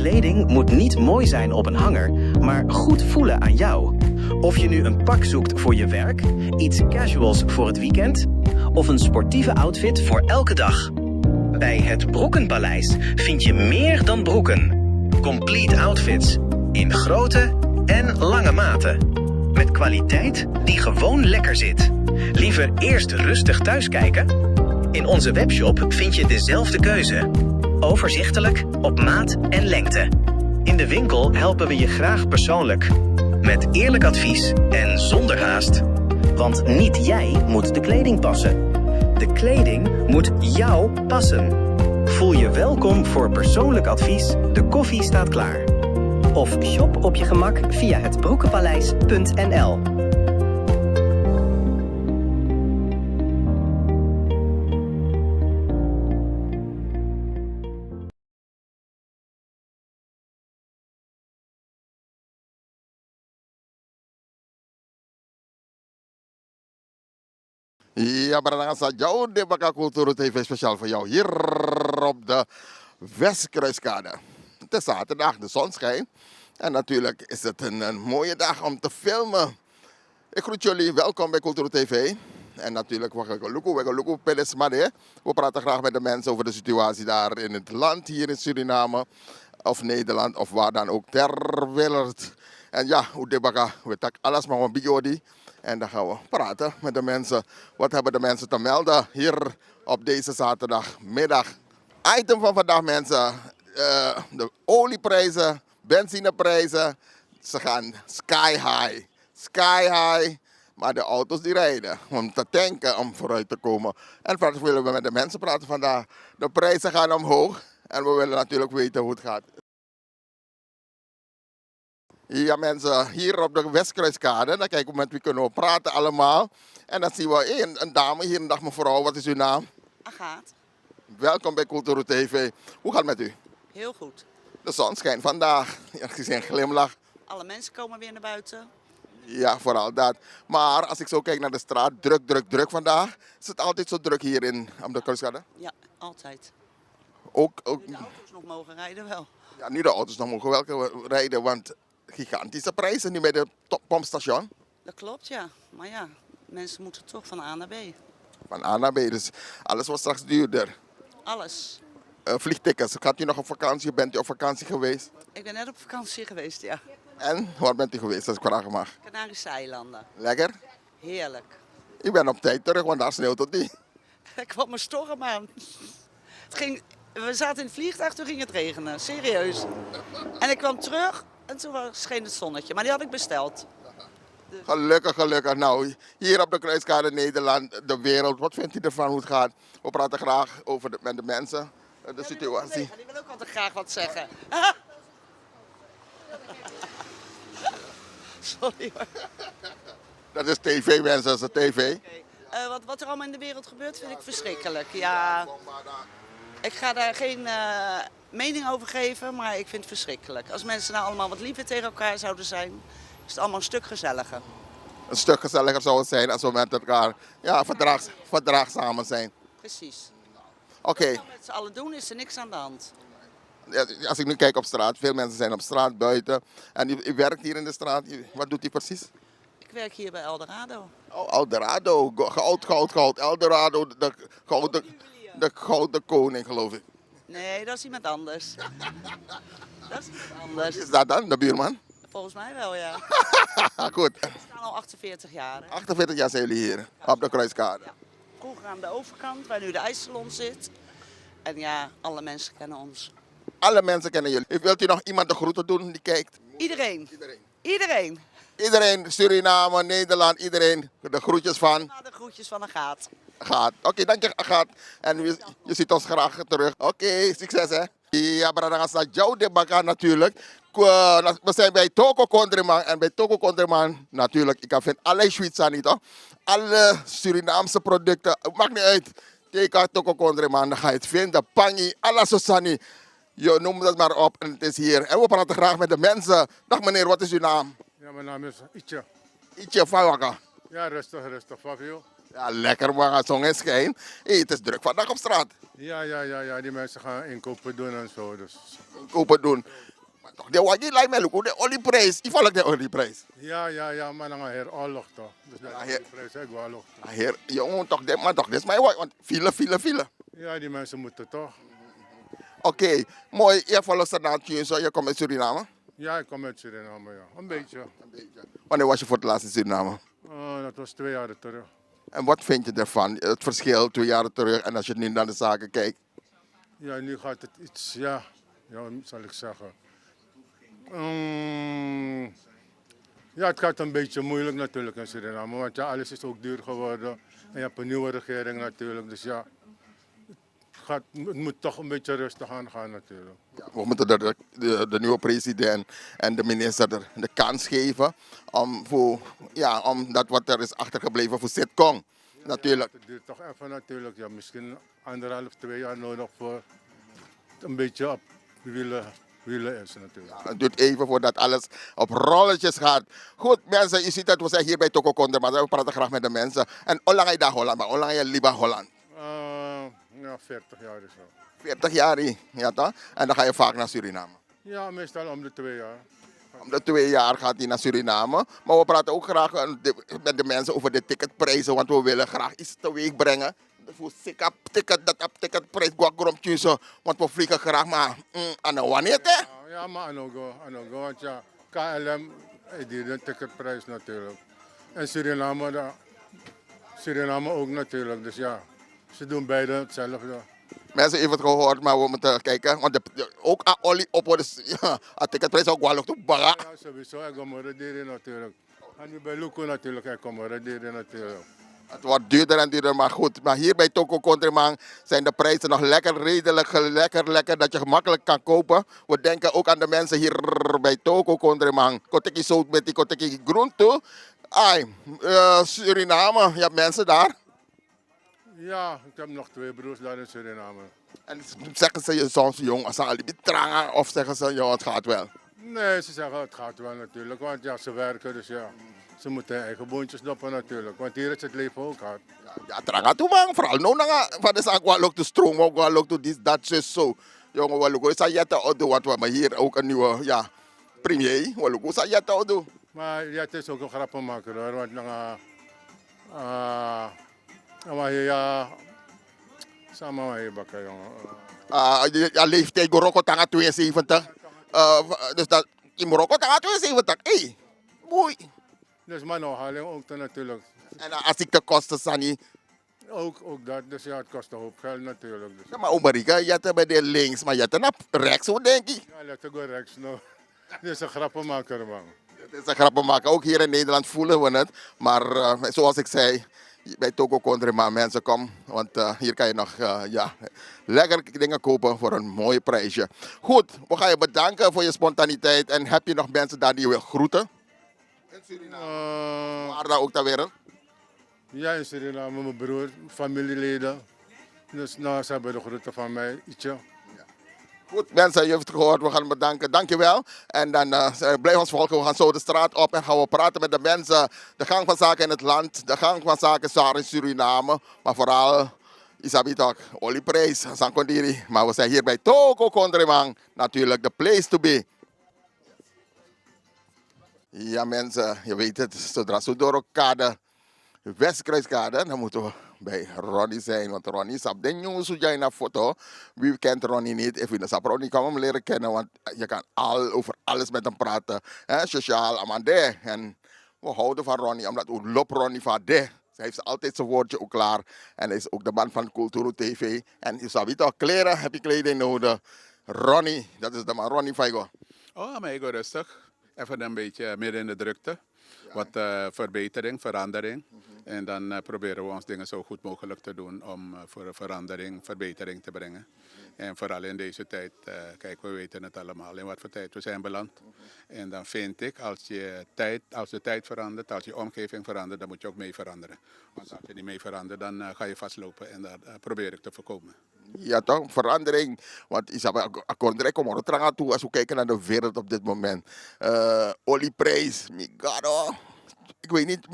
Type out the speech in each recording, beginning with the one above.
Kleding moet niet mooi zijn op een hanger, maar goed voelen aan jou. Of je nu een pak zoekt voor je werk, iets casuals voor het weekend of een sportieve outfit voor elke dag. Bij het Broekenpaleis vind je meer dan broeken. Complete outfits in grote en lange maten. Met kwaliteit die gewoon lekker zit. Liever eerst rustig thuiskijken? In onze webshop vind je dezelfde keuze. Overzichtelijk, op maat en lengte. In de winkel helpen we je graag persoonlijk. Met eerlijk advies en zonder haast. Want niet jij moet de kleding passen. De kleding moet jou passen. Voel je welkom voor persoonlijk advies. De koffie staat klaar. Of shop op je gemak via hetbroekenpaleis.nl. Ja, maar dan staat jouw Debaka Cultuur TV speciaal voor jou hier op de Westkruiskade. Het is zaterdag, de zon schijnt. En natuurlijk is het een mooie dag om te filmen. Ik groet jullie, welkom bij Cultuur TV. En natuurlijk, we praten graag met de mensen over de situatie daar in het land, hier in Suriname. Of Nederland, of waar dan ook ter wereld. En ja, hoe Debaka, we tak alles maar een biodi. En dan gaan we praten met de mensen. Wat hebben de mensen te melden hier op deze zaterdagmiddag? Item van vandaag mensen. De olieprijzen, benzineprijzen. Ze gaan sky high. Sky high. Maar de auto's die rijden om te tanken, om vooruit te komen. En verder willen we met de mensen praten vandaag. De prijzen gaan omhoog. En we willen natuurlijk weten hoe het gaat. Ja mensen, hier op de Westkruiskade, dan kijken we met wie kunnen we praten allemaal. En dan zien we een dame hier, een dag mevrouw, wat is uw naam? Agathe. Welkom bij Cultuur TV. Hoe gaat het met u? Heel goed. De zon schijnt vandaag, ik zie een glimlach. Alle mensen komen weer naar buiten. Ja, vooral dat. Maar als ik zo kijk naar de straat, druk vandaag. Is het altijd zo druk hier op de Kruiskade? Ja, altijd. Ook, Nu de auto's nog mogen rijden wel. ja, nu de auto's nog mogen wel rijden, want gigantische prijzen nu bij de pompstation. Dat klopt, ja. Maar ja, mensen moeten toch van A naar B. Van A naar B, dus alles wordt straks duurder. Alles. Vliegtickets, gaat u nog op vakantie? Bent u op vakantie geweest? Ik ben net op vakantie geweest, ja. En waar bent u geweest, als ik vragen mag? Canarische eilanden. Lekker? Heerlijk. Ik ben op tijd terug, want daar sneeuwt het niet. Er kwam een storm aan. We zaten in het vliegtuig, toen ging het regenen. Serieus. En ik kwam terug en toen scheen het zonnetje. Maar die had ik besteld. Gelukkig. Nou, hier op de Kruiskade Nederland, de wereld, wat vindt u ervan hoe het gaat? We praten graag over met de mensen, de situatie. Die wil ook altijd graag wat zeggen. Sorry hoor. Dat is tv mensen, dat is de tv. Wat er allemaal in de wereld gebeurt vind ik verschrikkelijk. Ja, ik ga daar geen mening over geven, maar ik vind het verschrikkelijk. Als mensen nou allemaal wat liever tegen elkaar zouden zijn, is het allemaal een stuk gezelliger. Een stuk gezelliger zou het zijn als we met elkaar verdraagzamer zijn. Precies. Oké. Als we dat met z'n allen doen, is er niks aan de hand. Als ik nu kijk op straat, veel mensen zijn op straat, buiten. En u werkt hier in de straat, wat doet u precies? Ik werk hier bij Eldorado. Oh, Eldorado, goud. Eldorado, de gouden koning, geloof ik. Nee, dat is iemand anders. Dat is iemand anders. Is dat dan, de buurman? Volgens mij wel, ja. Goed. We staan al 48 jaar. Hè? 48 jaar zijn jullie hier, op de Kruiskade. Ja. Vroeger aan de overkant, waar nu de ijssalon zit. En ja, alle mensen kennen ons. Alle mensen kennen jullie. Wilt u nog iemand de groeten doen die kijkt? Iedereen. Iedereen. Iedereen, Suriname, Nederland, iedereen. De groetjes van Na de groetjes van Agathe. Agathe. Oké, dank je Agathe. En je ziet ons graag terug. Oké, succes hè. Ja, brada, dat jouw Debaka natuurlijk. We zijn bij Toko Countryman. En bij Toko Countryman natuurlijk, ik vind alle Zwitser niet toch? Alle Surinaamse producten, maakt niet uit. Kijk Toko Countryman, dan ga je het vinden. Pangi, alla Sosani. Je noemt het maar op en het is hier. En we praten graag met de mensen. Dag meneer, wat is uw naam? Ja, mijn naam is Itje. Ietsje Fawaka. Ja, rustig, Fabio. Ja, lekker maar zon en schijn. Hey, het is druk vandaag op straat. Ja, die mensen gaan inkopen doen en zo. Dus. Kopen doen. Maar toch, de wagi lijkt mij ook de olieprijs. Ik volg de olieprijs. Ja, maar dan ga je oorlog toch. Dus dat Ja, is de prijs, hè, oorlog. Heer, jongen, toch, maar toch, dit is mijn wag. Want file. Ja, die mensen moeten toch. Oké, mooi. Je volgt Suriname, zo. Je komt uit Suriname. Ja, ik kom uit Suriname, ja. Een beetje. Wanneer was je voor het laatst in Suriname? Dat was 2 jaar terug. En wat vind je ervan? Het verschil 2 jaar terug en als je nu naar de zaken kijkt. Ja, nu gaat het iets, ja, hoe zal ik zeggen. Mm, ja, het gaat een beetje moeilijk natuurlijk in Suriname, want ja, alles is ook duur geworden. En je hebt een nieuwe regering natuurlijk, dus ja, het moet toch een beetje rustig aan gaan natuurlijk. Ja, we moeten de nieuwe president en de minister de kans geven om dat wat er is achtergebleven voor Sitcom. Natuurlijk. Ja, het duurt toch even natuurlijk, ja, misschien 1,5, 2 jaar nodig voor het een beetje op wielen is natuurlijk. Ja, het duurt even voordat alles op rolletjes gaat. Goed, mensen, je ziet dat we zijn hier bij Toko Konder, maar we praten graag met de mensen. En hoe lang ga je daar Holland, maar hoe lang ga je liever Holland? Ja, 40 jaar is zo. 40 jaar, ja toch? En dan ga je vaak naar Suriname. Ja, meestal om de 2 jaar. Om de 2 jaar gaat hij naar Suriname. Maar we praten ook graag met de mensen over de ticketprijzen, want we willen graag iets teweeg brengen. Voor ticketprijs, want we vliegen graag, maar aan de wanneer hè? Ja, maar anogo, want ja, KLM die de ticketprijs natuurlijk. En Suriname ook natuurlijk, dus ja, ze doen beide hetzelfde. Mensen even het gehoord, maar we moeten kijken. Want ook aan olie op de ticketprijs ook wel nog toe baga. Ja, sowieso, ik kom er natuurlijk. En nu bij Luco natuurlijk, ik kom er natuurlijk. Het wordt duurder en duurder, maar goed. Maar hier bij Toko Countryman zijn de prijzen nog lekker redelijk, lekker dat je gemakkelijk kan kopen. We denken ook aan de mensen hier bij Toko Countryman. Koteki zout met die koteki groente. Suriname, je hebt mensen daar. Ja, ik heb nog 2 broers daar in Suriname. En zeggen ze je soms jong, als ze alibi trangen, of zeggen ze joh, het gaat wel? Nee, ze zeggen het gaat wel natuurlijk, want ja, ze werken dus ja. Ze moeten hun eigen boontjes doppen natuurlijk, want hier is het leven ook hard. Ja, trangen toe man, vooral nou van de zaak wat de stroom, wat loopt dit, dat, zo. Jongen, wat loopt is jette auto, want we hebben hier ook een nieuwe premier, wat loopt is jette auto. Maar ja, het is ook een grappenmaker hoor, want maar ja, samen maar hier bakken jongen. Ja, leeftijd Goroko tanga 72. Dus dat in Marokko tanga 72. Hé, mooi. Dus maar nou haling ook dan natuurlijk. En als ik de kosten sani. Ook dat, dus ja, het kost een hoop geld natuurlijk. Dus. Ja, maar Omarika, je hebt bij de links, maar je hebt naar rechts, hoe denk ik? Ja, let go rechts nou. Dit is een grappenmaker man. Het is een grappenmaker. Ook hier in Nederland voelen we het. Maar zoals ik zei, bij Toko Countryman mensen kom. Want hier kan je nog lekker dingen kopen voor een mooi prijsje. Goed, we gaan je bedanken voor je spontaniteit. En heb je nog mensen daar die je wil groeten? In Suriname. Waar daar ook ter wereld? Ja, in Suriname, mijn broer, familieleden. Dus nou, ze hebben de groeten van mij, ietsje. Goed, mensen, je heeft het gehoord. We gaan bedanken. Dankjewel. En dan blijf ons volgen. We gaan zo de straat op en gaan we praten met de mensen. De gang van zaken in het land. De gang van zaken daar in Suriname. Maar vooral, Isabi toch, olieprijs, Sankondiri. Maar we zijn hier bij Toko Countryman. Natuurlijk, the place to be. Ja mensen, je weet het. Zodra Sudoro-kade, Westkruiskade, dan moeten we bij Ronnie zijn. Want Ronnie is op de nieuws, jij naar foto. Wie kent Ronnie niet? If je op Ronnie kan hem leren kennen, want je kan over alles met hem praten. Sociaal, amande. En we houden van Ronnie, omdat we lopen Ronnie van de. Hij heeft altijd zijn woordje ook klaar. En hij is ook de man van Culturo TV. En je zou toch kleren, heb je kleding nodig. Ronnie, dat is de man, Ronnie Faigo. Oh, maar ik rustig. Even een beetje midden in de drukte. Wat verbetering, verandering. En dan proberen we ons dingen zo goed mogelijk te doen om voor een verandering, verbetering te brengen. En vooral in deze tijd, kijk, we weten het allemaal in wat voor tijd we zijn beland. En dan vind ik, als de tijd verandert, als je omgeving verandert, dan moet je ook mee veranderen. Want als je niet mee verandert, dan ga je vastlopen en dat probeer ik te voorkomen. Ja toch, verandering. Want Isabel, akkoord kom er terug aan toe als we kijken naar de wereld op dit moment. Olieprijs, my god, oh. Ik weet niet,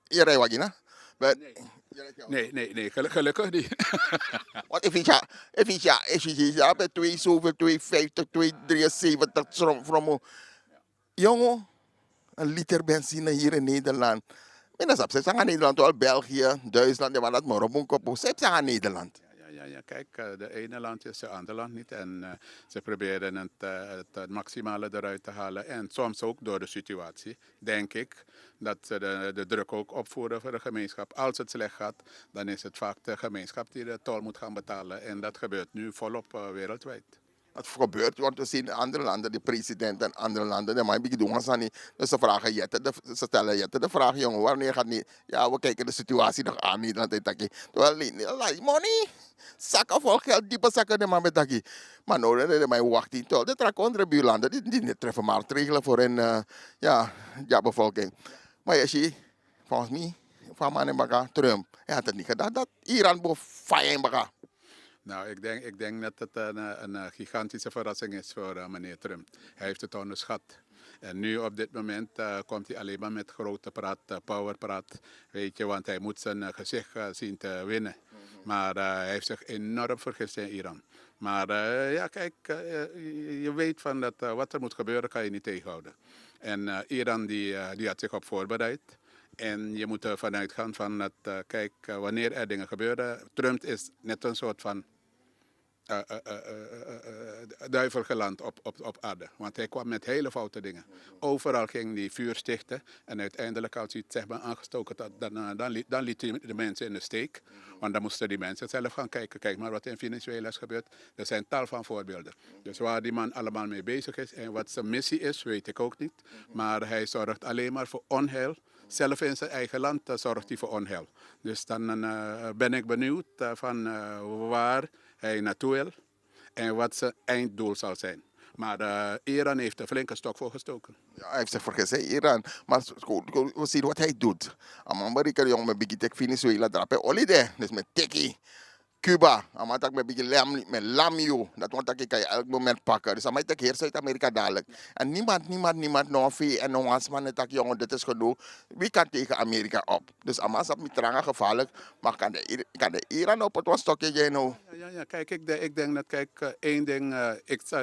je rijdt wat in, But, Nee, gelukkig niet. want if je ja, bij 2 zoveel, 2,50, 2,73 from jongen, een liter benzine hier in Nederland. En dat is aan Nederland, wel België, Duitsland, maar dat maar op een kop. Ze zijn aan Nederland. Ja, kijk, de ene land is de andere land niet. En ze proberen het maximale eruit te halen. En soms ook door de situatie, denk ik, dat ze de druk ook opvoeren voor de gemeenschap. Als het slecht gaat, dan is het vaak de gemeenschap die de tol moet gaan betalen. En dat gebeurt nu volop wereldwijd. Het gebeurt, want we zien in andere landen, de president in andere landen, maar ik doen ze niet. Dus ze vragen ze stellen Jette de vraag, jongen, wanneer gaat niet? Ja, we kijken de situatie nog aan, Nederland en Taki. Terwijl, money, zakken vol geld, diepe zakken, de man met Taki. Maar nou, de mij wacht niet, toch? Dat trekken andere buurlanden, die treffen maatregelen voor een, bevolking. Maar je ziet, volgens mij, van man en Baga, Trump, hij had het niet gedaan, dat Iran boven fire in Baga. Nou, ik denk dat het een gigantische verrassing is voor meneer Trump. Hij heeft het onderschat. En nu op dit moment komt hij alleen maar met grote praat, powerpraat. Weet je, want hij moet zijn gezicht zien te winnen. Maar hij heeft zich enorm vergist in Iran. Maar ja, kijk, je weet van dat wat er moet gebeuren kan je niet tegenhouden. En Iran die had zich op voorbereid. En je moet ervan uitgaan van dat, kijk, wanneer er dingen gebeuren, Trump is net een soort van duivel geland op aarde. Want hij kwam met hele foute dingen. Overal ging hij vuur stichten. En uiteindelijk, als hij het zeg maar aangestoken had, dan liet hij de mensen in de steek. Want dan moesten die mensen zelf gaan kijken. Kijk maar wat in Venezuela is gebeurd. Er zijn tal van voorbeelden. Dus waar die man allemaal mee bezig is en wat zijn missie is, weet ik ook niet. Maar hij zorgt alleen maar voor onheil. Zelf in zijn eigen land zorgt hij voor onheil. Dus dan ben ik benieuwd van waar hij naartoe wil en wat zijn einddoel zal zijn. Maar Iran heeft een flinke stok voor gestoken. Ja, hij heeft zich vergist, Iran. Maar we zien wat hij doet. Amerika, jongen, met Biggie Tech Venezuela, drapen holiday. Dus met Teki. Cuba, maar dat met Lamio, dat want ik kan je elk moment pakken. Dus dan moet ik hier Zuid-Amerika dadelijk. En niemand, nog veel en nog eens, man, dat jongen, dit is genoeg. Wie kan tegen Amerika op? Dus Amas is niet gevaarlijk, maar kan de Iran op het stokje jij nou? Ja, kijk, ik denk dat, kijk, één ding,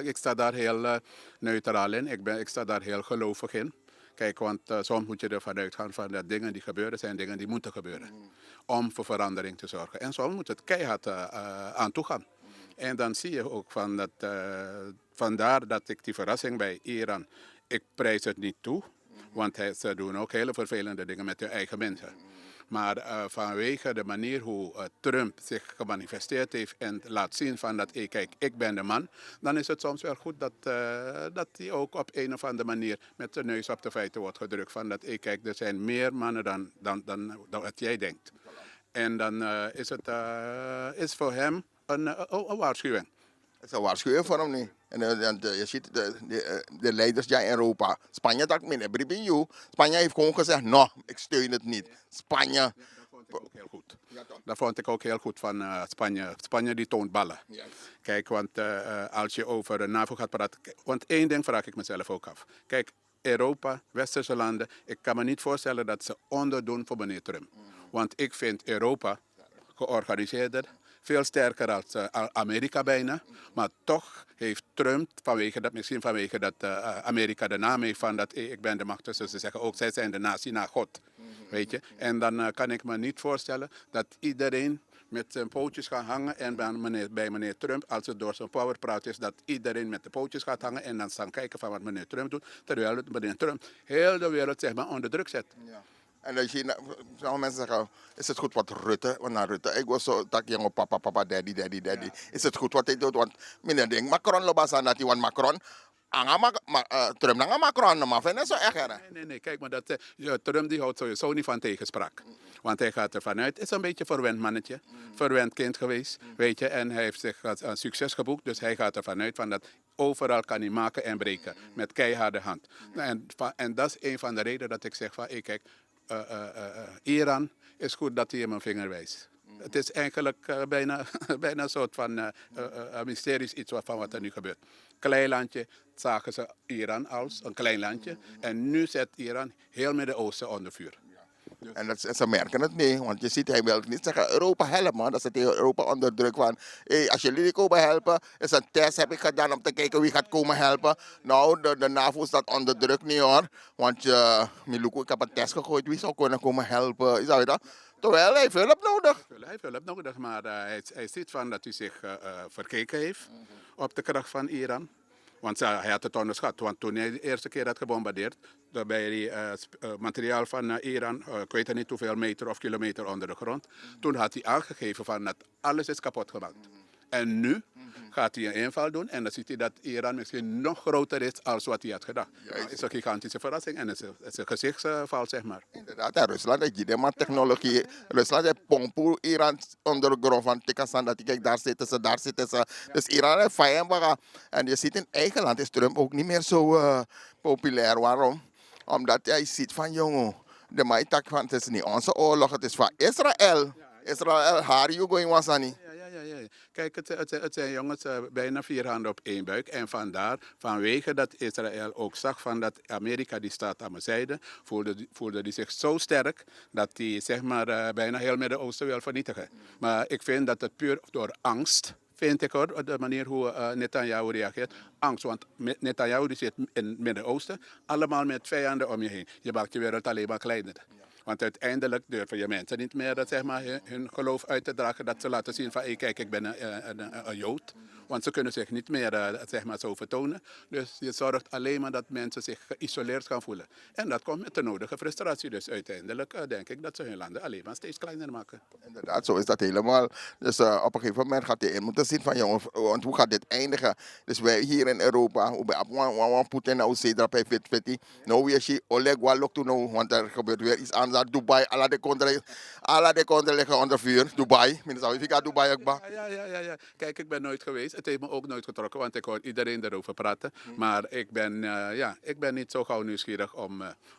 ik sta daar heel neutraal in. Ik sta daar heel gelovig in. Kijk, want soms moet je ervan uitgaan van dat dingen die gebeuren zijn dingen die moeten gebeuren. Om voor verandering te zorgen. En soms moet het keihard aan toe gaan. En dan zie je ook van dat, vandaar dat ik die verrassing bij Iran, ik prijs het niet toe. Want ze doen ook hele vervelende dingen met hun eigen mensen. Maar vanwege de manier hoe Trump zich gemanifesteerd heeft en laat zien van dat, kijk, ik ben de man, dan is het soms wel goed dat hij ook op een of andere manier met zijn neus op de feiten wordt gedrukt. Van dat, kijk, er zijn meer mannen dan wat jij denkt. En dan is het is voor hem een waarschuwing. Het is een waarschuwing voor hem niet. En je ziet de leiders in Europa. Spanje dacht, meneer Bribinju. Spanje heeft gewoon gezegd, no, ik steun het niet. Spanje. Dat vond ik ook heel goed van Spanje. Spanje die toont ballen. Yes. Kijk, want als je over de NAVO gaat praten. Want één ding vraag ik mezelf ook af. Kijk, Europa, westerse landen. Ik kan me niet voorstellen dat ze onderdoen voor meneer Trump. Want ik vind Europa georganiseerder. Veel sterker als Amerika bijna. Maar toch heeft Trump, misschien vanwege dat Amerika de naam heeft van dat ik ben de macht. Dus ze zeggen ook, zij zijn de natie naar God. Weet je? En dan kan ik me niet voorstellen dat iedereen met zijn pootjes gaat hangen. En bij meneer Trump, als het door zijn powerpraat is, dat iedereen met de pootjes gaat hangen. En dan staan kijken van wat meneer Trump doet. Terwijl meneer Trump heel de wereld zeg maar onder druk zet. Ja. En dan zie je, sommige mensen zeggen, is het goed wat Rutte, want naar Rutte, ik was zo, dat jongen papa, daddy. Is het goed wat hij doet, want meneer denkt, Macron lobas aan dat hij, want Macron, Trump naar Macron, maar vind je zo erg? Nee, kijk maar, Trump die houdt sowieso niet van tegenspraak. Want hij gaat ervan uit, het is een beetje een verwend mannetje, verwend kind geweest, weet je. En hij heeft zich een succes geboekt, dus hij gaat ervan uit van dat overal kan hij maken en breken, met keiharde hand. En dat is een van de redenen dat ik zeg van, kijk, Iran is goed dat hij hem een vinger wijst. Het is eigenlijk bijna een soort van mysterisch iets van wat er nu gebeurt. Klein landje zagen ze Iran als een klein landje. En nu zet Iran heel Midden-Oosten onder vuur. En ze merken het niet, want je ziet, hij wil niet zeggen Europa helpen, dat ze tegen Europa onder druk van, hey, als jullie komen helpen, is een test heb ik gedaan om te kijken wie gaat komen helpen. Nou, de NAVO staat onder druk niet hoor, want Miluku, ik heb een test gegooid, wie zou kunnen komen helpen, is dat? Terwijl hij heeft hulp nodig. Hij heeft hulp nodig, maar hij ziet van dat hij zich verkeken heeft op de kracht van Iran. Want hij had het onderschat. Want toen hij de eerste keer had gebombardeerd, bij materiaal van Iran, ik weet niet hoeveel meter of kilometer onder de grond, toen had hij aangegeven van dat alles is kapot gemaakt. En nu gaat hij een inval doen en dan ziet hij dat Iran misschien nog groter is dan wat hij had gedacht. Het is een gigantische verrassing en het is een gezichtsval, zeg maar. Inderdaad, en Rusland heeft die maar technologie. Rusland heeft pompen Iran onder de grond van Tikastan. Dat kijk, daar zitten ze. Dus Iran heeft vijanden. En je ziet in eigen land is Trump ook niet meer zo populair. Waarom? Omdat hij ziet van jongen, de maitak van het is niet onze oorlog, het is van Israël. Israël, how you going wasani? Ja. Kijk, het zijn jongens bijna 4 handen op 1 buik. En vanwege dat Israël ook zag van dat Amerika die staat aan mijn zijde, voelde hij zich zo sterk dat hij zeg maar, bijna heel Midden-Oosten wil vernietigen. Maar ik vind dat het puur door angst, vind ik hoor, de manier hoe Netanyahu reageert. Angst, want Netanyahu die zit in het Midden-Oosten, allemaal met vijanden om je heen. Je maakt je wereld alleen maar kleiner. Want uiteindelijk durven je mensen niet meer zeg maar, hun geloof uit te dragen. Dat ze laten zien van, hey, kijk, ik ben een Jood. Want ze kunnen zich niet meer zeg maar, zo vertonen. Dus je zorgt alleen maar dat mensen zich geïsoleerd gaan voelen. En dat komt met de nodige frustratie. Dus uiteindelijk denk ik dat ze hun landen alleen maar steeds kleiner maken. Inderdaad, zo is dat helemaal. Dus op een gegeven moment gaat hij in moeten zien van, jongen, want hoe gaat dit eindigen? Dus wij hier in Europa, hoe bij Poetin nou zedra bij Fit, nou weer je Oleg Walok toen nou, want er gebeurt weer iets anders. Dubai, alle de contra liggen onder vuur. Dubai, minstens ik Dubai ook. Ja. Kijk, ik ben nooit geweest. Het heeft me ook nooit getrokken, want ik hoor iedereen erover praten. Maar ik ben niet zo gauw nieuwsgierig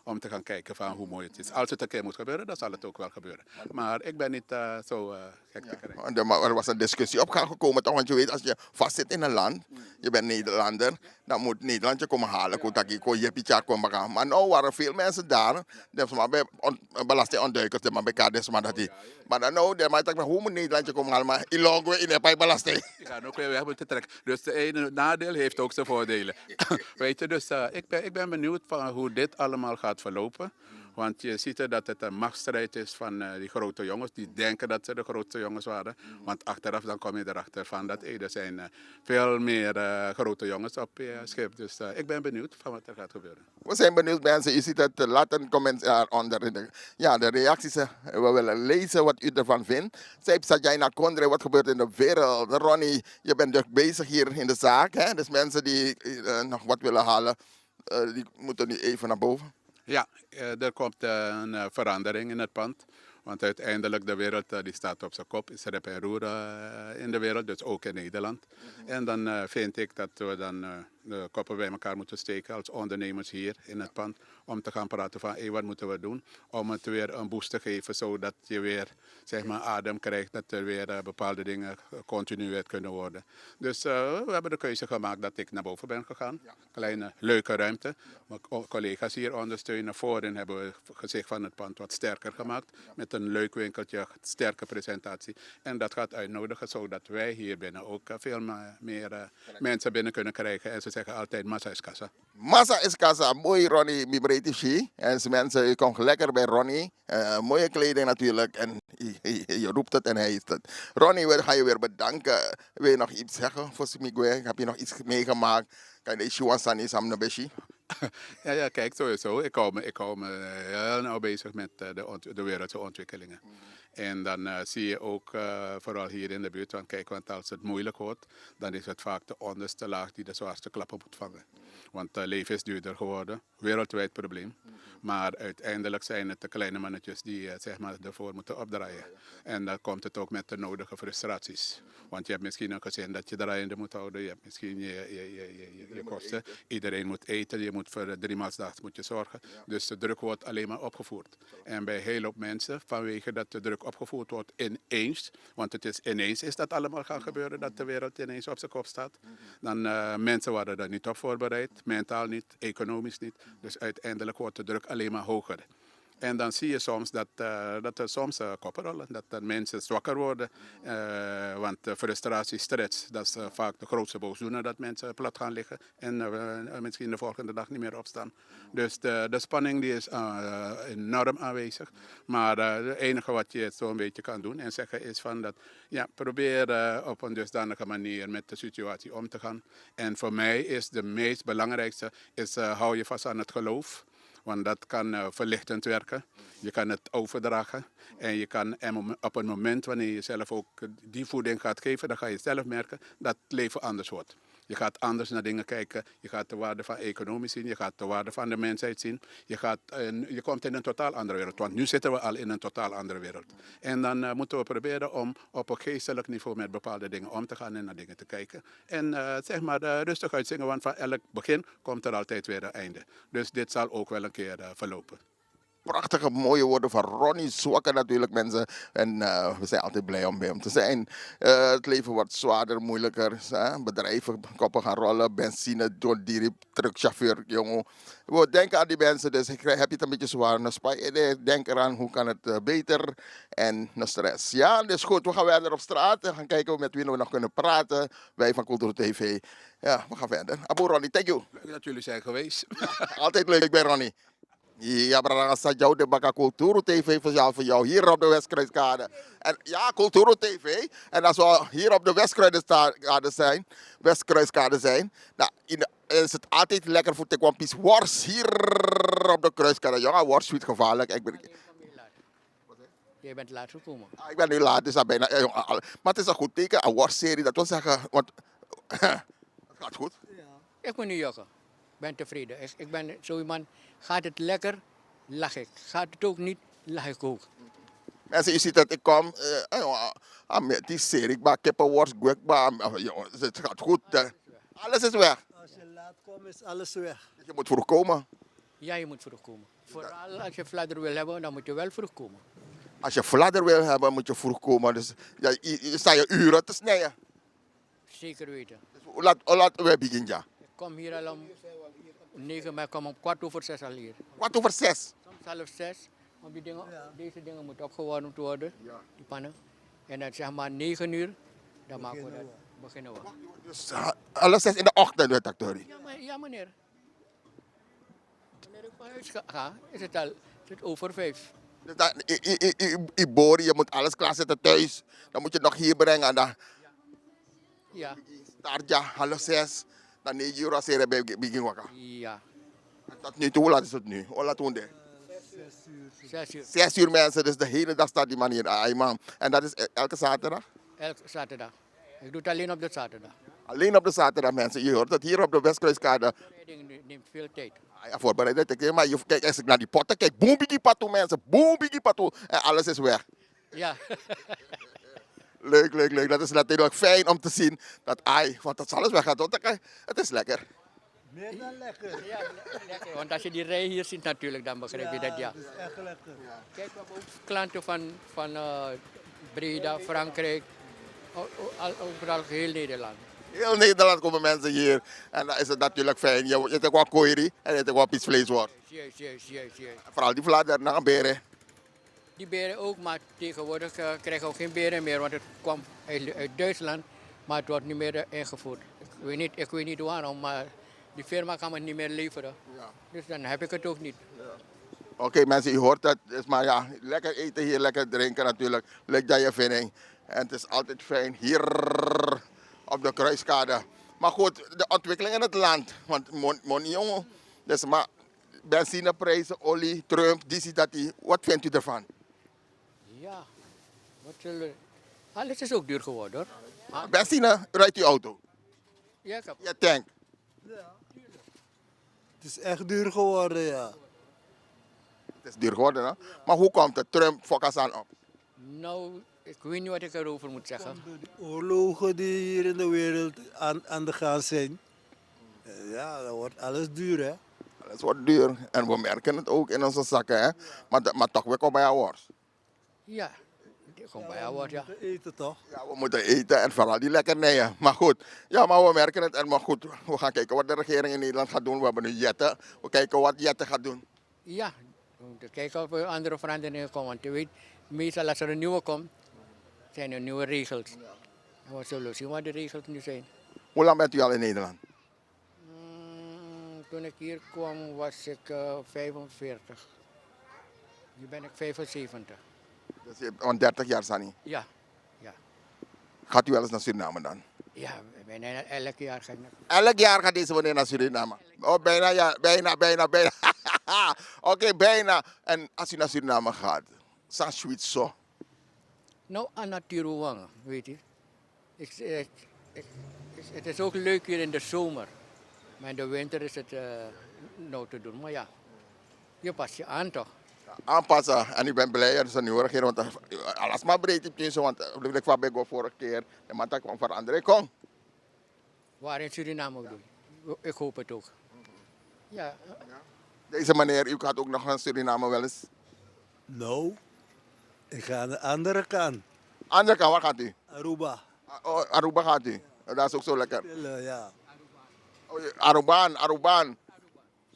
om te gaan kijken van hoe mooi het is. Als het een keer moet gebeuren, dan zal het ook wel gebeuren. Maar ik ben niet zo gek te krijgen. Er was een discussie op gang gekomen, toch? Want je weet, als je vastzit in een land, je bent Nederlander, dan moet Nederland je komen halen. Maar nou waren veel mensen daar, belastingontduikers, maar bij KDS, maar dan nou, hoe moet Nederland je komen halen, maar Ilongo in de belasting. Die gaan ook weer weg moeten trekken. Dus de ene nadeel heeft ook zijn voordelen. Weet je, dus ik ben benieuwd van hoe dit allemaal gaat verlopen. Want je ziet er dat het een machtsstrijd is van die grote jongens. Die denken dat ze de grootste jongens waren. Want achteraf dan kom je erachter van dat er zijn veel meer grote jongens op je schip. Dus ik ben benieuwd van wat er gaat gebeuren. We zijn benieuwd mensen. Je ziet het, laat een comment daaronder. De reacties. We willen lezen wat u ervan vindt. Sajjana Kondre, wat gebeurt in de wereld? Ronnie, je bent dus bezig hier in de zaak. Hè? Dus mensen die nog wat willen halen, die moeten nu even naar boven. Ja, er komt een verandering in het pand. Want uiteindelijk de wereld die staat op zijn kop. Is rep en roer in de wereld, dus ook in Nederland. En dan vind ik dat we dan de koppen bij elkaar moeten steken als ondernemers hier in het pand. Om te gaan praten van hey, wat moeten we doen om het weer een boost te geven. Zodat je weer zeg maar, adem krijgt. Dat er weer bepaalde dingen gecontinueerd kunnen worden. Dus we hebben de keuze gemaakt dat ik naar boven ben gegaan. Ja. Kleine leuke ruimte. Mijn collega's hier ondersteunen. Voorin hebben we het gezicht van het pand wat sterker gemaakt. Met een leuk winkeltje, sterke presentatie. En dat gaat uitnodigen zodat wij hier binnen ook veel meer mensen binnen kunnen krijgen. En ze zeggen altijd massa is kassa. Massa is kassa. Mooi Ronnie Mibretici. En mensen, je komt lekker bij Ronnie. Mooie kleding natuurlijk. En je roept het en hij is het. Ronnie, we gaan je weer bedanken. Wil je nog iets zeggen voor Simigwe? Heb je nog iets meegemaakt? Kan je de Shuasani Samnabeshi? Ja, kijk, sowieso. Ik hou me heel nauw bezig met de wereldse ontwikkelingen. En dan zie je ook, vooral hier in de buurt, want als het moeilijk wordt, dan is het vaak de onderste laag die de zwaarste klappen moet vangen. Want leven is duurder geworden, wereldwijd probleem. Maar uiteindelijk zijn het de kleine mannetjes die zeg maar, ervoor moeten opdraaien. En dan komt het ook met de nodige frustraties. Want je hebt misschien een gezin dat je draaiende moet houden. Je hebt misschien je kosten. Iedereen moet eten. Je moet voor 3 maanden moet je zorgen. Dus de druk wordt alleen maar opgevoerd. En bij heel veel mensen, vanwege dat de druk opgevoerd wordt ineens. Want het is ineens is dat allemaal gaan gebeuren. Dat de wereld ineens op zijn kop staat. Dan mensen worden er niet op voorbereid. Mentaal niet, economisch niet. Dus uiteindelijk wordt de druk alleen maar hoger. En dan zie je soms dat er soms koppen rollen, dat mensen zwakker worden. Want frustratie, stress, dat is vaak de grootste boosdoener dat mensen plat gaan liggen en misschien de volgende dag niet meer opstaan. Dus de spanning die is enorm aanwezig. Maar het enige wat je zo'n beetje kan doen en zeggen is van dat, ja, probeer op een dusdanige manier met de situatie om te gaan. En voor mij is de meest belangrijkste, hou je vast aan het geloof. Want dat kan verlichtend werken. Je kan het overdragen. En je kan op een moment wanneer je zelf ook die voeding gaat geven, dan ga je zelf merken dat het leven anders wordt. Je gaat anders naar dingen kijken. Je gaat de waarde van economie zien. Je gaat de waarde van de mensheid zien. Je komt in een totaal andere wereld. Want nu zitten we al in een totaal andere wereld. En dan moeten we proberen om op een geestelijk niveau met bepaalde dingen om te gaan en naar dingen te kijken. En zeg maar rustig uitzingen, want van elk begin komt er altijd weer een einde. Dus dit zal ook wel een keer verlopen. Prachtige, mooie woorden van Ronnie Zwakker natuurlijk, mensen. En we zijn altijd blij om bij hem te zijn. Het leven wordt zwaarder, moeilijker. Bedrijven, koppen gaan rollen, benzine, John Deere, truckchauffeur, jongen. We denken aan die mensen, dus heb je het een beetje zwaar. Denk eraan, hoe kan het beter? En no stress. Ja, dus goed, we gaan verder op straat. We gaan kijken met wie we nog kunnen praten. Wij van Cultuur TV. Ja, we gaan verder. Abo Ronnie, thank you. Leuk dat jullie zijn geweest. Altijd leuk, ik ben Ronnie. Ja, brada, staat jou de Baka Culturo TV voor jou hier op de Westkruiskade. En ja, Culturo TV. En als we hier op de Westkruiskade zijn, nou, is het altijd lekker voor tekwampies worst hier op de kruiskade. Ja, worst is gevaarlijk. Je bent laat gekomen. Ik ben nu laat, dus dat bijna. Maar het is een goed teken, een worstserie. Dat wil zeggen, want het gaat goed. Ik ben nu joggen. Ik ben tevreden. Ik ben zo iemand, gaat het lekker, lach ik. Gaat het ook niet, lach ik ook. Mensen, u ziet dat ik kom, met die serie, ik maak kippenworst, het gaat goed. Alles is weg. Als je laat komt, is alles weg. Je moet vroeg komen. Ja, je moet vroeg komen. Vooral als je fladder wil hebben, dan moet je wel vroeg komen. Als je fladder wil hebben, moet je vroeg komen. Dus ja, je sta je uren te snijden. Zeker weten. Dus hoe laat we beginnen? Ja? Ik kom hier al om 9, maar ik kom om 6:15 al hier. 6:15. Soms 5:30. Want deze dingen moeten opgewarmd worden, die pannen. En dan zeg maar 9 uur, dan maken we dat. Beginnen we. Dus alles 6 in de ochtend, weet ik toch? Ja, meneer. Wanneer ik van huis ga, is het over 5. Dus je moet alles klaarzetten thuis. Dan moet je het nog hier brengen. En dan Ja. start ja, 5:30. Dan 9 uur als je begint wakker. Ja. Dat nu, hoe laat is het nu? Hoe laat doen we 6 uur. 6 uur mensen, dus de hele dag staat die man hier. Man. En dat is elke zaterdag? Elke zaterdag. Ik doe het alleen op de zaterdag. Alleen op de zaterdag mensen. Je hoort het hier op de Westkruiskade. Voorbereiding neemt veel tijd. Ja, voorbereid. Maar kijk, als ik naar die potten kijk, boom, biggie patoe mensen. Boom, biggie patoe. En alles is weg. Ja. Leuk. Dat is natuurlijk fijn om te zien dat want dat is alles weg gaat. Het is lekker. Meer dan lekker. Ja, lekker. Want als je die rij hier ziet natuurlijk, dan begrijp je dat ja. Het is echt lekker. Kijk, we hebben ook klanten van Breda, Frankrijk, overal heel Nederland. Heel Nederland komen mensen hier. En dan is het natuurlijk fijn. Je eet ook wat koiri en je eet ook wat piesvleesworst. Juist. Vooral die vlader naar beren. Die beren ook, maar tegenwoordig krijgen we geen beren meer, want het kwam uit Duitsland, maar het wordt niet meer ingevoerd. Ik weet niet waarom, maar die firma kan het niet meer leveren. Ja. Dus dan heb ik het ook niet. Oké, mensen, u hoort het. Dus maar ja, lekker eten hier, lekker drinken natuurlijk. Leuk dat je vindt. En het is altijd fijn hier op de Kruiskade. Maar goed, de ontwikkeling in het land. Want money jongen, dus maar benzineprijzen, olie, Trump, die ziet dat die. Wat vindt u ervan? Ja, alles is ook duur geworden hoor. Benzine, rijdt uw auto? Ja, ik heb... Je tank? Het is echt duur geworden, ja. Het is duur geworden, hè? Maar hoe komt het? Trump focussen aan op? Nou, ik weet niet wat ik erover moet zeggen. Door die oorlogen die hier in de wereld aan de gang zijn. Ja, dan wordt alles duur, hè. Het wordt duur. En we merken het ook in onze zakken, hè? Maar toch, we komen bij jouw worst. Ja, gewoon bij jou wordt ja. We eten toch? Ja, we moeten eten en vooral die lekkernijen. Maar goed, ja, maar we merken het. En maar goed, we gaan kijken wat de regering in Nederland gaat doen. We hebben nu Jette. We kijken wat Jette gaat doen. Ja, We moeten kijken of er andere veranderingen komen. Want je weet, meestal als er een nieuwe komt, zijn er nieuwe regels. En we zullen zien wat de regels nu zijn. Hoe lang bent u al in Nederland? Toen ik hier kwam was ik 45. Nu ben ik 75. Dus je hebt 30 jaar, Sani. Ja, ja. Gaat u wel eens naar Suriname dan? Ja, bijna elk jaar ga ik naar. Elk jaar gaat deze meneer naar Suriname. Oh, bijna, ja. Bijna. Oké, bijna. En als u naar Suriname gaat, san zoiets zo. Nou, aan Natuurwangen, weet je. Het is ook leuk hier in de zomer. Maar in de winter is het nou te doen. Maar ja, je past je aan toch? Aanpassen. En ik ben blij dat ze nu regering, want alles maar breed op je zo. Want ik van Bego vorige keer, de man kwam veranderen. Kom. Waar in Suriname bedoel je? Ik hoop het ook. Ja. Deze meneer, u gaat ook nog naar Suriname wel eens. Nou, ik ga aan de andere kant. Andere kant, waar gaat u? Aruba. Oh, Aruba gaat u. Dat is ook zo lekker. Ja. Oh, Arubaan.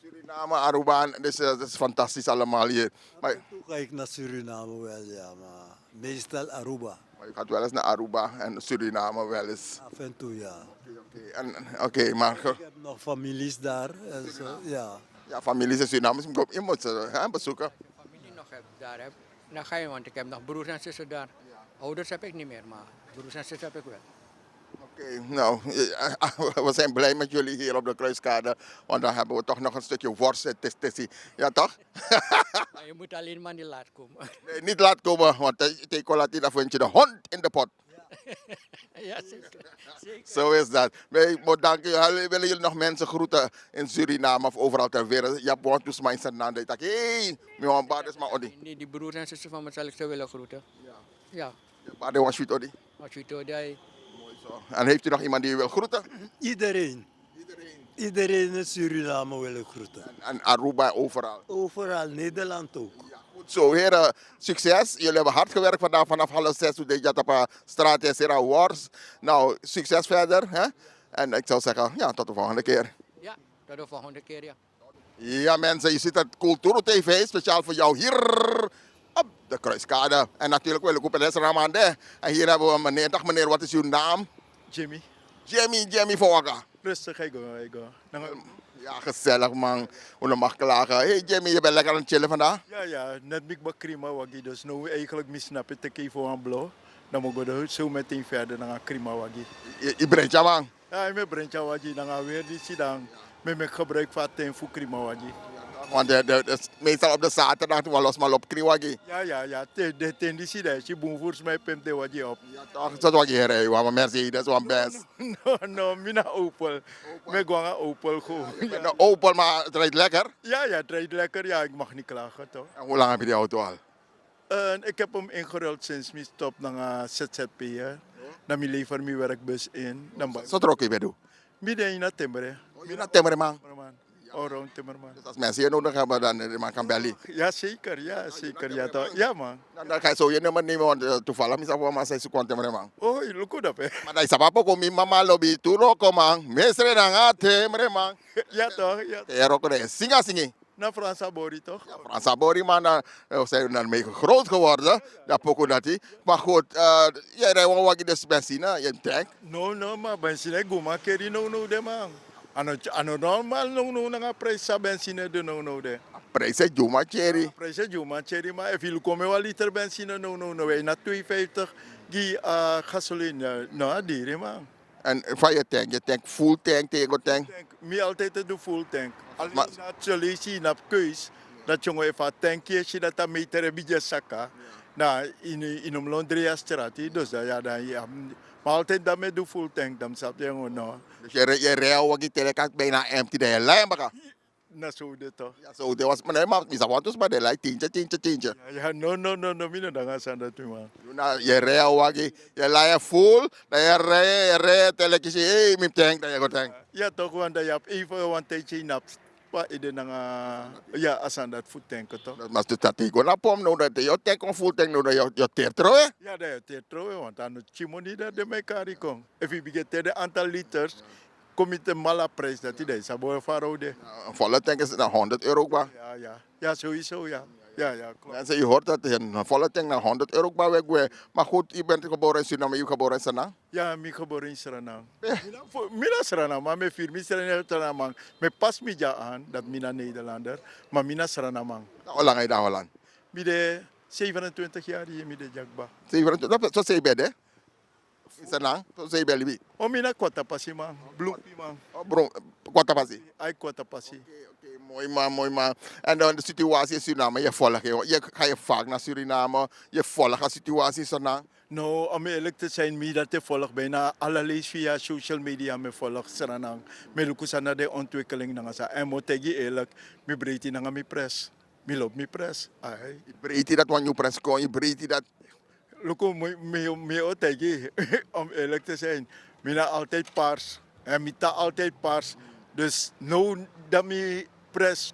Suriname, Arubaan. Dus dat is fantastisch allemaal hier. Maar, Toen ga ik naar Suriname wel, ja, maar meestal Aruba. maar je gaat wel eens naar Aruba en Suriname wel eens. Af en toe, ja. Oké, maar Ik heb nog families daar en zo, ja. ja, families in Suriname, je moet ze bezoeken. Als je familie nog hebt, daar heb, dan ga je, want ik heb nog broers en zussen daar. Ouders heb ik niet meer, maar broers en zussen heb ik wel. Oké, nou, we zijn blij met jullie hier op de Kruiskade, want dan hebben we toch nog een stukje worst en testie. Ja, toch? Maar je moet alleen maar niet laat komen. Nee, niet laat komen, want tegen Latina vind je de hond in de pot. Ja, zeker. Zo is dat. Wij moeten danken. Willen jullie nog mensen groeten in Suriname of overal ter wereld? Ja, want dus mijn Fernando. Ik dacht, hey, mijn baard is maar Odi. Nee, die broers en zussen van me zal ik ze willen groeten. Ja. Baard was sweet Odi. Als je het hoort, jij. En heeft u nog iemand die u wil groeten? Iedereen. Iedereen in Suriname wil ik groeten. En Aruba overal. Overal, Nederland ook. Goed zo, heren, succes. Jullie hebben hard gewerkt vanaf 5:30 hoe deed je dat op de straat in Sierra Wars. Nou, succes verder. Hè? En ik zou zeggen, ja, tot de volgende keer. Ja, tot de volgende keer, ja. Ja mensen, je ziet het Culturo TV, speciaal voor jou hier op de Kruiskade. En natuurlijk wil ik ook een Ramande. En hier hebben we een meneer. Dag meneer, wat is uw naam? Jimmy. Jimmy Voga. Rustig, ik go. Ja, gezellig man. Hoe mag klagen. Hey Jimmy, je bent lekker aan het chillen vandaag? Ja, net big krima wagi. Dus nu eigenlijk misnap het te voor een blauw. Dan moet we zo meteen verder naar krima wagi. Je brengt ja man. Ja, ik ben ja wagi. Dan gaan we weer die dan met gebruik van ten voor krima wagi. Want meestal op de zaterdag doen we los maar op kriwagi. Ja. De tendentie is, je boem volgens mij pimp de wagi op. Ja toch, dat wat je rijdt. Want Mercedes, want best. No, mina Opel. Ik ga naar Opel gewoon. Met een Opel, maar het rijdt lekker. Ja, het rijdt lekker. Ja, ik mag niet klagen toch. En hoe lang heb je die auto al? Ik heb hem ingeruild sinds mijn stop naar ZZP. Dan mijn lever mijn werkbus in. Zo trok je bij doen? Midden in het timmer. Je naar Timmerman. Allround timmerman. Dus als mensen je nodig hebben, dan man kan bellen. Ja, zeker. Ja, toch. Ja, man. Dan ga je zo je nummer nemen, want toevallig is dat voor mij zijn ze kwam Timmerman. Oh, je look op, hè. Maar dat is apa ook om mama lobby toeroko man. Meester dan gaat Timmerman. Ja, toch. Ja. Ja, ook de singa. Na Frans Abori, toch? Ja, Frans Abori man, we zijn dan mee groot geworden. Dat poko dat hij. Maar goed, jij rijdt wel wat in de benzine, je tank. No, maar benzine go maar keri no de man. Ano normal no na prijs sa benzine de no de. Prijs is Juma Cherry. Prijs is Juma Cherry, maar if you komen wel liter benzine no wij na 2,50 die gasoline no diere man. En van je tank full tank tegen tank. Me altijd de full tank. Alleen Maar- dat je na keus dat jongen even tankje je dat een meter een beetje zakken. Nou, in een Londria straat, dus ja, maar altijd dat met de full tank, dan zat je gewoon nou. Dus je rijdt wat die telekant bijna empty, dat je lijn maar. Na zo dit toch. Ja, zo, dat was maar maar mis want dus maar de lijn tientje. Ja, no, mina dan gaan zijn dat man. Nou, je rijdt wat je lijn full, dan je rijdt telekens hey, mijn tank, dat je gaat tank. Ja, toch, want je hebt even een tijdje in pa ide ja, als aan dat food tanken toch. Dat mas dat ik na pom no dat je tank on full tank no dat je tertro hè. Ja, dat is trouwens, want aan het chimoni dat de mekaar komt. If je begint de aantal liters, comité mala prijs dat hij sabor farode. Een volle tank is naar €100 ba. Ja, sowieso, ja. Ja, klopt. Mensen, je hoort dat een volle tank naar €100 ba weg. Maar goed, je bent geboren in Suriname, je geboren in Sanang. Ja, mi geboren in Suriname. Mina Suriname, maar mijn vier, mi Suriname. Me pas mi ja aan, dat mina Nederlander, maar mina Suriname. Hoe lang heb je daar Holland? Mi de 27 jaar hier, mi de Jagba. 27, zo zei je hè? In Sanang, zo zei je bij Libi. O mina kwata pasi man, bloempie man. Bro, wat was het? Ai kwata pasi. Oké, mooi man. En dan de situatie in Suriname, je volgt, ga je vaak naar Suriname, je volgt de situatie in Sanang. Nou, om eerlijk te zijn, mi dat te volg bijna allerlei via social media me volg Suriname. Me lukusan na de ontwikkeling na sa. En mo tegi eerlijk, mi breedte na mi press. Mi loop mi press. Ai. Je breedt dat wanneer je press kon, je breedt dat. Luko, mi o tegi, om eerlijk te zijn. Mina altijd paars. En mita altijd paars. Dus nou dat mi press,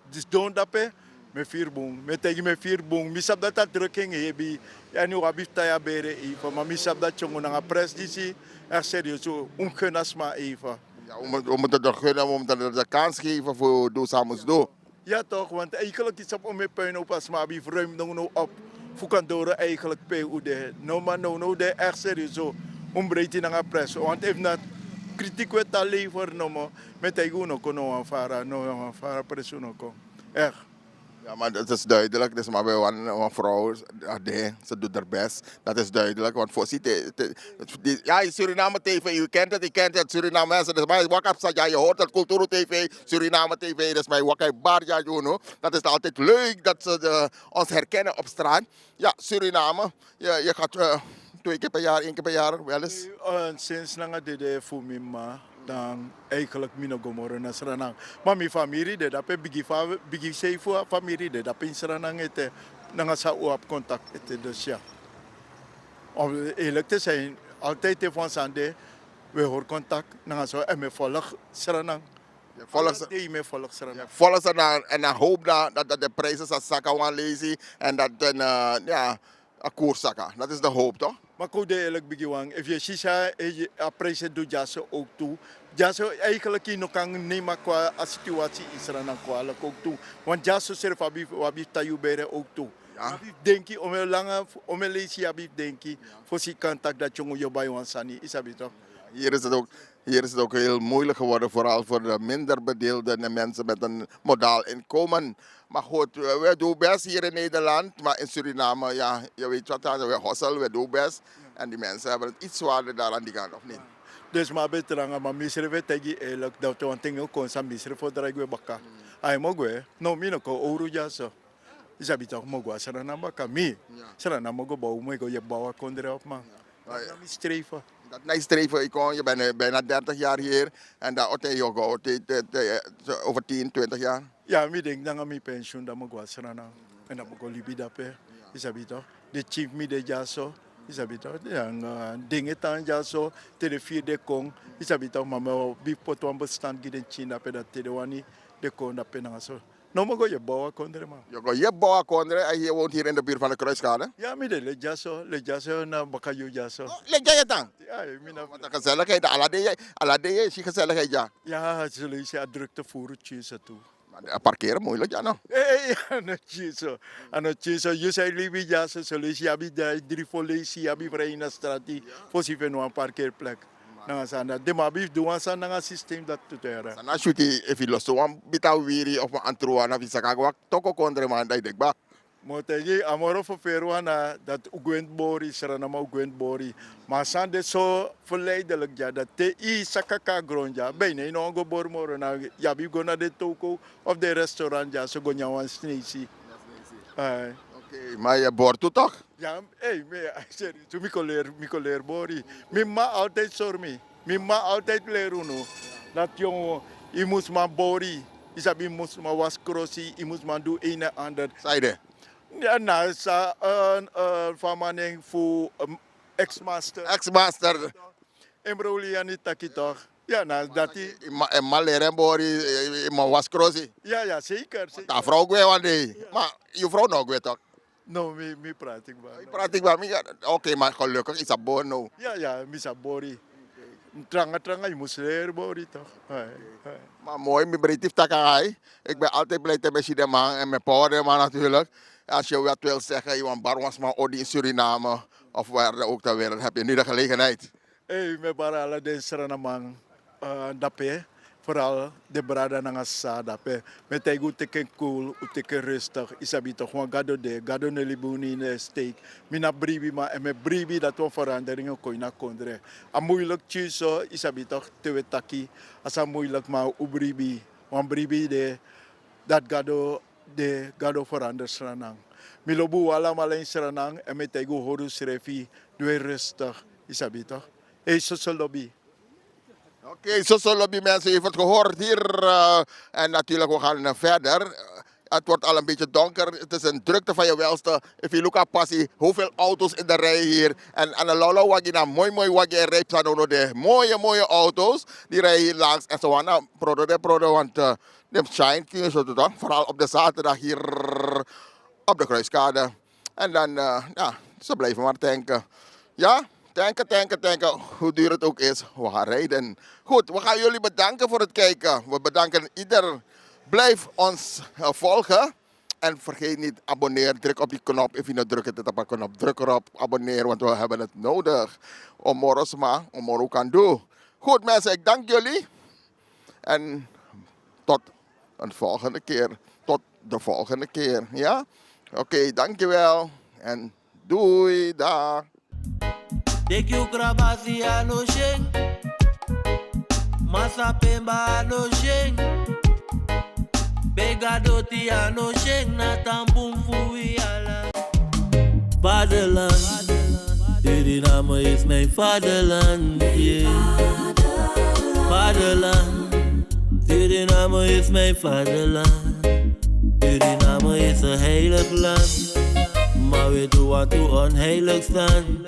dus don't dape. Me vier boom, me tegi me vier boom. Mi sab dat drukking hebi. En nu heb ik taya bere even. Maar mi sab dat jongen na press disi. Echt serieus, zo ongenas maar even. Ja, we moeten toch gunnen, we moeten de kans geven voor doe samen doen. Ja toch, want eigenlijk is het om mijn puin op als maar ruim nog op. Voor kan door eigenlijk PUD. No maar no de echt serieus zo. Breedte naar press. Want even dat kritiek werd al leveren no met eigen no kono aanvaren persoon ook. Echt. Ja, maar dat is duidelijk. Dus maar bij een vrouw, ze doet haar best. Dat is duidelijk. Want voor ja, Suriname TV, je kent het, Suriname mensen. Dus maar ja, je hoort het, Culturo TV, Suriname TV. Dus maar wakai barja, dat is altijd leuk dat ze ons herkennen op straat. Ja, Suriname, je gaat 2 keer per jaar, 1 keer per jaar, wel eens. Sinds lang deed ik voor mijn ma. Dan eigenlijk mina gomoro na Suriname. Maar mijn familie de dat bigi say voor familie de dat in Suriname ete nanga sa op contact ete dus ja. Om eerlijk te zijn, altijd te van Sande we hoor contact nanga zo en me volg Suriname. Volg Suriname. Volg ze en dan hoop dat de prijzen zal zakken gaan lezen en dat een koers zakken. Dat is de hoop toch? Maar ik eerlijk beginnen, als je sisa prijzen doet jaso ook toe. Jaso eigenlijk in kan nemen qua situatie in Suriname kwalijk ook toe. Want jaso zelf wabi tayu bere ook toe. Ja. Denk je om een lange, om een leesje abif denk je voor die contact dat jongen je bij ons aan is dat toch? Hier is het ook heel moeilijk geworden, vooral voor de minder bedeelden en mensen met een modaal inkomen. Maar goed, we doen best hier in Nederland, maar in Suriname, ja, je weet wat, we hosselen, we doen best. En die mensen hebben het iets zwaarder daar aan die kant, of niet? Dus maar beter maar misere we tegi eerlijk dat we dingen kon zijn misere voor dat we bakka. Ay mogwe, no mino ko ouro jaso. Isabi toch mogwa Suriname bakka mi. Suriname mogo bouw me je bouwen kondre op man. Dat is streven. Dat is streven, je bent bijna 30 jaar hier en dat over 10, 20 jaar. Ja, ik denk dat mijn pensioen dat ik was eraan en dat ik libi dape. Is dat toch? De chief mi de jaso. Is dat toch? Ja, dingen tan jaso. Te de kong. Is dat toch? Maar we bipot wan bestand giden China pe dat te wani de kong dat penang zo. Nou mag je bouwen kondre man. Je bouwen kondre en je woont hier in de buurt van de Kruiskade? Ja, mi de le jaso na bakayo jaso. Leg jij het dan? Ja, mina. Wat een gezelligheid, alade is je gezelligheid, ja. Ja, zullen ze drukte voeren tjus toe. Parkeren moeilijk, ja no. Ja, no chiso. Ano chiso, je zei libi jaso, zullen ze abi drie volesi abi vrij na strati, voor ze van een parkeerplek. Nanga sana, de mabif doen sa nanga systeem dat te tera. Sana shuti if you lost one bitaw wiri of antruan na visa kagwak toko kondre man dai dekba. Motegi amoro fo peruana dat ugwent bori Suriname ugwent bori. Maar sande zo verleidelijk ja dat te i sakaka gronja. Bijna no go bormoro na ja bi go na de toko of de restaurant ja so go nyawan snisi. Oké, maar je bort toe toch? Ja, serieus, toen mi leer bori. Mi ma altijd sormi. Mi ma altijd leruno. Dat jongen, je moest maar bori. Isabi moest maar was crossi, je moest maar doen een en ander. Zijde. Ja, nou, sa van maning voor ex-master. Ex-master. Embroli niet taki toch? Ja, nou, dat hij... En maar leren bori, maar was crossi. Ja, zeker. Ta vrouw gwe one day. Maar je vrouw nog gwe toch? No, mi praat ik maar. Praat ik maar. Oké, maar gelukkig is dat boor nou. Ja, mi sa bori. Tranga, je moet leren, Bori, toch? Maar mooi, mijn breedtief takai. Ik ben altijd blij te zien de man en mijn power de man natuurlijk. Als je wat wil zeggen, je want Barwas maar Odi in Suriname of waar ook ter wereld, heb je nu de gelegenheid. Mijn barala de Suriname, dape. Vooral de brada nangasa dape. Met hij goed teken cool, teken rustig. Isabi toch gewoon gado nelibuni in de steek. Mina bribi maar en met bribi dat we veranderingen kunnen kondre. A moeilijk tjuso, isabi toch te taki. Asa moeilijk maar ubribi. Want bribi de dat gado verander sranang. Milobu allemaal in sranang en met hij goed horus refi. Doe rustig, isabi toch. Zo lobby. Oké, zo lobby mensen, je heeft het gehoord hier. En natuurlijk, we gaan verder. Het wordt al een beetje donker. Het is een drukte van je welste. If you look at passie, hoeveel auto's in de rij hier. En aan de Lolo Wagina, mooi waggie en rijp zijn de mooie auto's. Die rijden hier langs. En zo van, nou, prodo, want de shine, kun je zo doen. Vooral op de zaterdag hier op de Kruiskade. En dan, ja, ze blijven maar tanken. Ja? Tanken, hoe duur het ook is, we gaan rijden. Goed, we gaan jullie bedanken voor het kijken. We bedanken ieder. Blijf ons volgen. En vergeet niet, abonneer, druk op die knop. If je nou drukt het op een knop, druk erop, abonneer, want we hebben het nodig. Om morgen kan doen. Goed mensen, ik dank jullie. En tot een volgende keer. Tot de volgende keer, ja? Oké, dankjewel. En doei, dag. Take you krabasi ano sheng, masa pemba ano sheng, begadoti ano sheng na tampum fui ala. Vaderland, Suriname is mijn vaderland, yeah. Vaderland, Suriname is mijn vaderland. Suriname is een heilig land, maar we doen wat toe onheilig staan.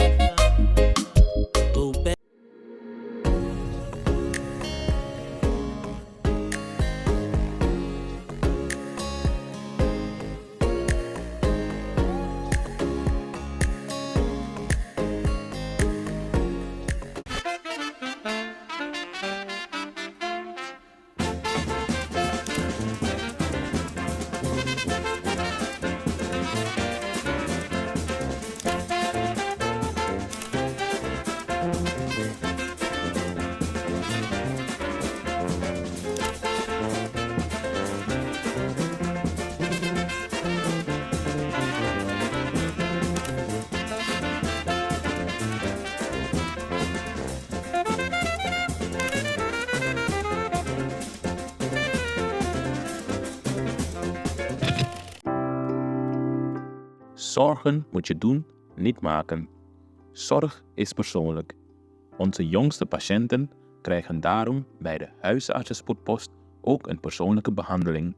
Zorgen moet je doen, niet maken. Zorg is persoonlijk. Onze jongste patiënten krijgen daarom bij de huisartsenspoedpost ook een persoonlijke behandeling.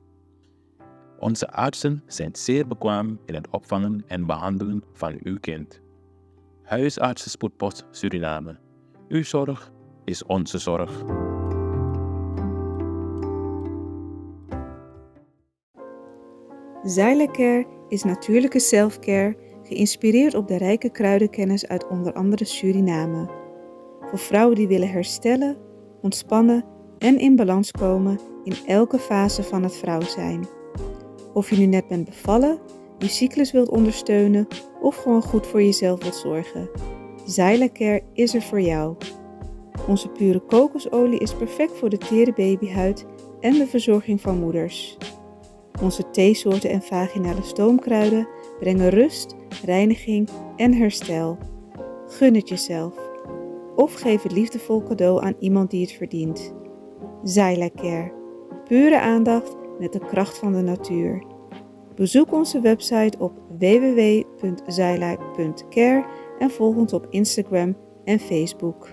Onze artsen zijn zeer bekwaam in het opvangen en behandelen van uw kind. Huisartsenspoedpost Suriname. Uw zorg is onze zorg. Zylecare is natuurlijke selfcare, geïnspireerd op de rijke kruidenkennis uit onder andere Suriname. Voor vrouwen die willen herstellen, ontspannen en in balans komen in elke fase van het vrouw zijn. Of je nu net bent bevallen, je cyclus wilt ondersteunen of gewoon goed voor jezelf wilt zorgen. Zylecare is er voor jou. Onze pure kokosolie is perfect voor de tere babyhuid en de verzorging van moeders. Onze theesoorten en vaginale stoomkruiden brengen rust, reiniging en herstel. Gun het jezelf. Of geef het liefdevol cadeau aan iemand die het verdient. Zylecare. Pure aandacht met de kracht van de natuur. Bezoek onze website op www.zyla.care en volg ons op Instagram en Facebook.